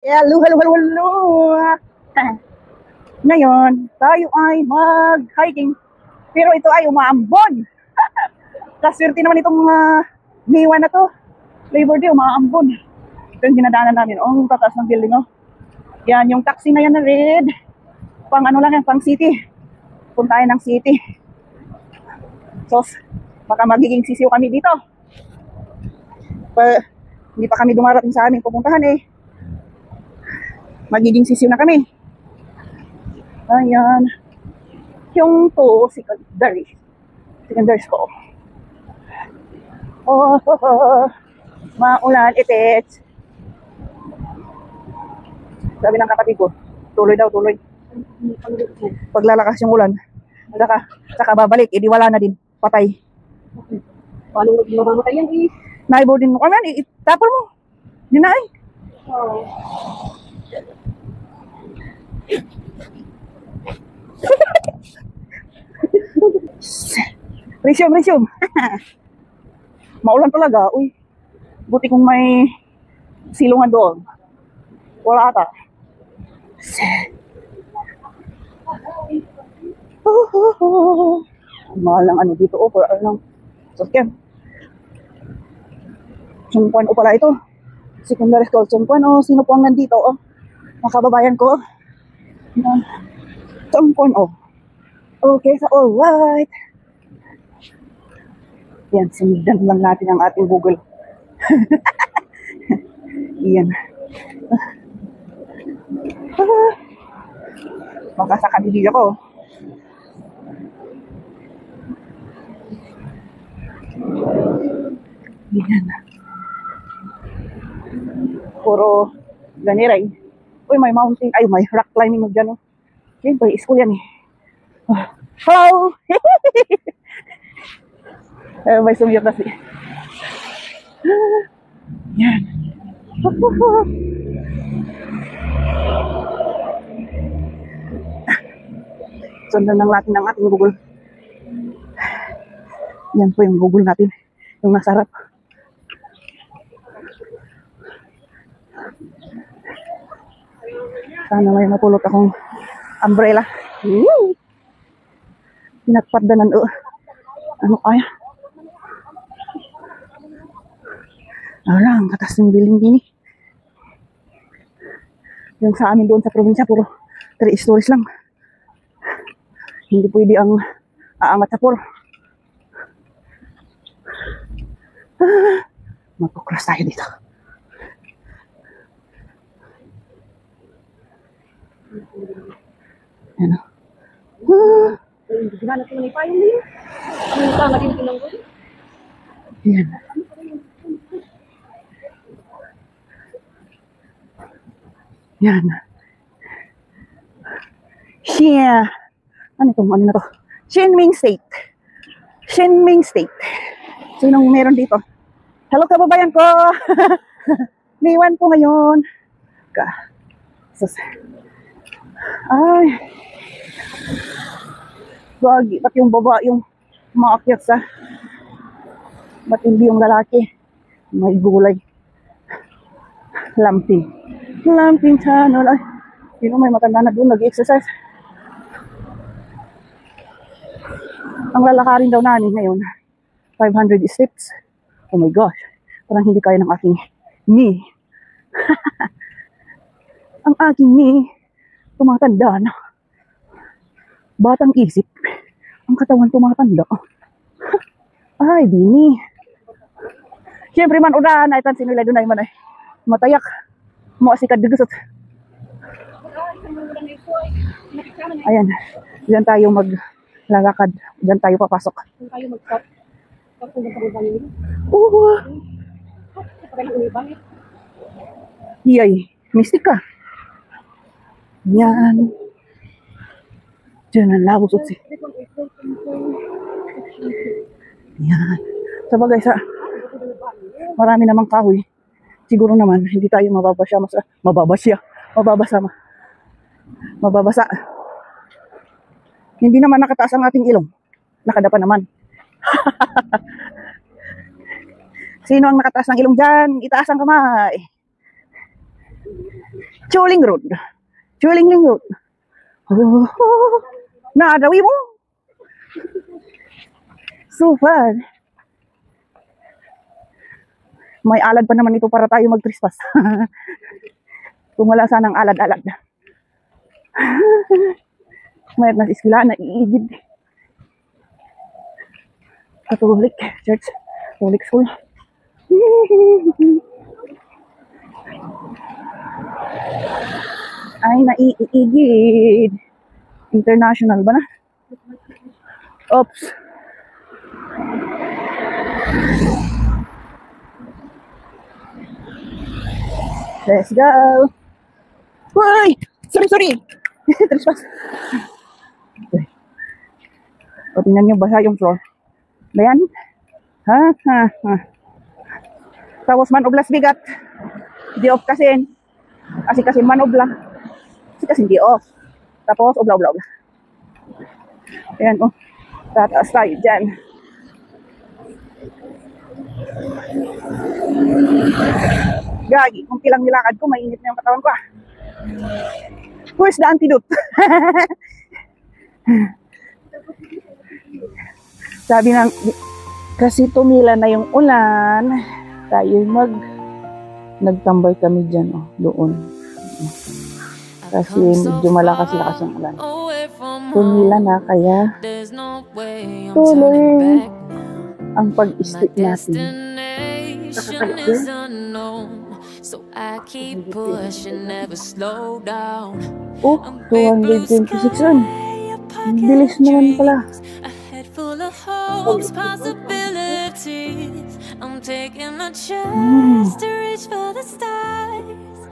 Hello, hello, hello, hello. Ngayon, tayo ay mag-hiking. Pero ito ay umaambon. Kaswerte naman itong Niwan na to. Labor Day, umaambon. Ito yung dinadaanan namin. Oh, tataas ng building, oh. Yan, yung taxi na yan na red. Pang ano lang yan, pang city. Puntahan ng city. So, baka magiging sisiw kami dito. Hindi pa kami dumarating sa aming pupuntahan eh. Magiging sisiw na kami. Ayan. Yung to, secondary school. Maulan, itits. Sabi ng kapatid ko, tuloy daw, tuloy. Paglalakas yung ulan, saka babalik, edi wala na din, patay. Paano mamamatay yan eh? Naibo din mo kami, itapon mo. Dinaay. Oo. Resume. Maulan talaga, uy. Buti kung may silungan doon. Wala ata. Mahal ng ano dito, for ano ng sasakyan. Sumpuan ko pala ito. Secondary school, Sumpuan, sino po ang nandito, Makababayan ko. Sumpuan, Okay, so alright. Yan, sinigdan lang natin ang ating Google. Yan. Makasakadili ako. Yan. Puro ganiray. Uy, may mountain. Ay, may rock climbing mo dyan, Siyempre, school yan eh. Hello! May sumiyot na Yan. Sundan lang natin ang ating Google. Yan po yung Google natin. Yung nasa harap. Sana may mapulot akong umbrella. Pinagpaddanan ano kaya? Ang katas ng building din eh. Yung sa amin doon sa probinsya, puro 3 stories lang. Hindi pwede ang aangat sa 4. Magpuklas tayo dito. Ano? Gimana ko ni payong niyo? Ang tama din ko lang ko. Yan. Yan. Yeah. Ano na to? Shinming State. Sinong meron dito? Hello kababayan ko. Niwan po ngayon. Ay. Bagi. Ba't yung baba yung maakyat sa? Ba't hindi yung lalaki? May gulay. Lamping channel. Ay, sino may matanda na doon nag-exercise? Ang lalakarin daw namin ngayon, 500 steps. Oh my gosh, parang hindi kaya ng aking knee. Ang aking knee, tumatanda na. Batang isip, ang katawan tumatanda. Ay, dini. Siyempre man, unahan na itan sinulay doon ay man ay matayak. Mo asikad digusot. Ayan, diyan tayo maglalakad. Diyan tayo papasok. Kung tayo mag-stop, kung magkabang niyo. Iyay, mistik ka. Yan. Diyan ang labos utsi. Yan. Sabagay sa marami namang kahoy. Siguro naman, hindi tayo mababasa. Hindi naman nakataas ang ating ilong. Nakadapa naman. Sino ang nakataas ng ilong dyan? Itaas ang kamay. Chuling Road. Chuling Road. Oh, nadawi mo. So far. May alad pa naman ito para tayo mag-trespass. Kung wala sanang alad-alad. Mayat na isla na iigid. Catholic Church. Catholic School. Ay, naiigid. International ba na? Oops. Let's go. Uy! Sorry. Trespass. Okay. O, tingnan nyo, basa yung floor. Bayan? Ha. Tapos man oblas bigat. Di off kasi. Kasi man obla. Kasi di off. Tapos obla. Ayan, oh. Tataas tayo dyan. Gagi, kung kilang nilakad ko, mainit na yung katawan ko ah. Where's the antidote? Sabi ng, kasi tumila na yung ulan, tayo nagtambay kami dyan, oh, doon. Kasi medyo malakas-lakas yung ulan. Tumila na, kaya tuloy ang pag-stick natin. So I keep pushing, never slow down. Oh, 226 on. Bilis naman pala. A head full of hopes, possibilities. I'm taking a chance to reach for the stars.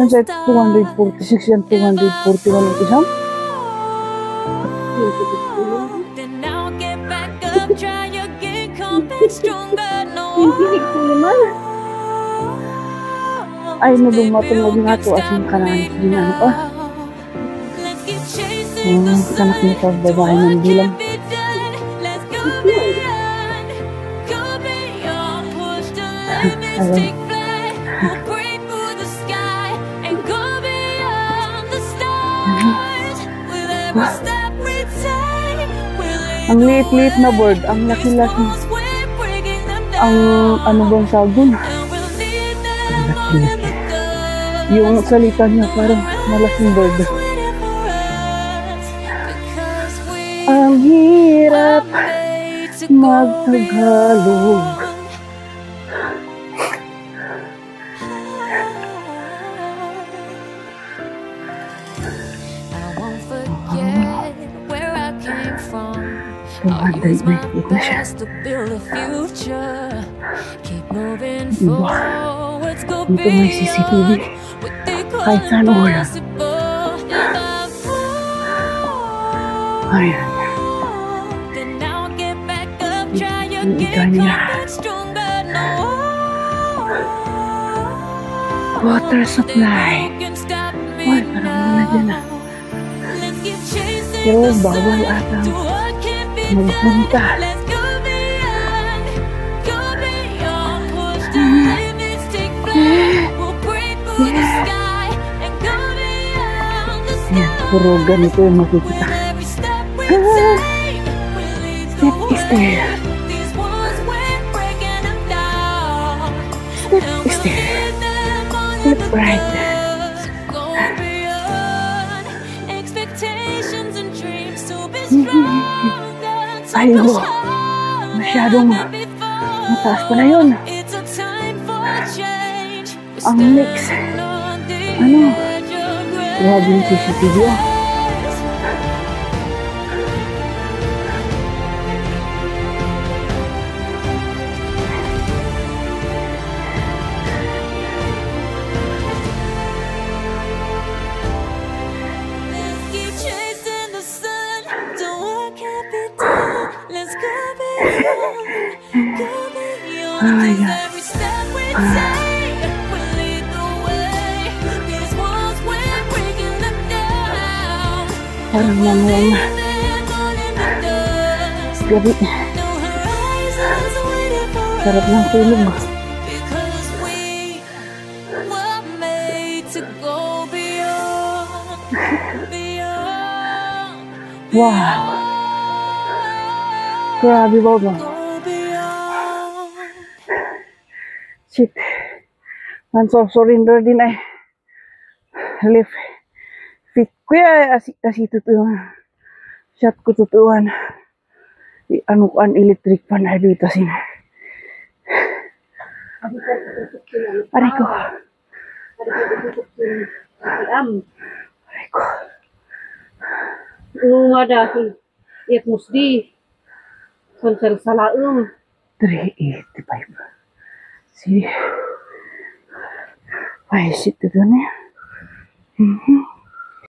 Nasa 246 yan, 241 yung isang. Then I'll get back up, try again, come back stronger. No. Ay, nadumatong lagi nga to as yung kanan. Ginano ko. Kanak niya sa babae ng bilang. Ayun. Ang liit-liit na bird. Ang laki-laki. Ang ano bang sagun? Yung salita niya parang malaking bird. Ang hirap mag-Tagalog. I won't forget where I came from. I'll use my best to build a future. Keep moving forward. Dito may CCTV. Kahit saan wala. Ayan. Ikan niya. Water supply. Ay, parang muna dyan ah. Pero bawal ata magpunta. Yan, puro ganito yung makikita. Step is there. Step is there. Step right. Ayaw. Masyadong mataas pa na yun. Ang mix. Ano? Grabe yung CCTV ah. Oh my God. Parang mamayang gabi. Sarap ng tulog. beyond, Wow. Grabe ba ba? go beyond. Shit. Hands of surrender din ay. Left feet ko asi tutuan. Shot ko tutuan. Di ano ko an electric pan ay dito sin. Aray ko. Aray ko. Nga dahil, iyak musdi. Sansal salaum. 385. See. Ay, shit ito na.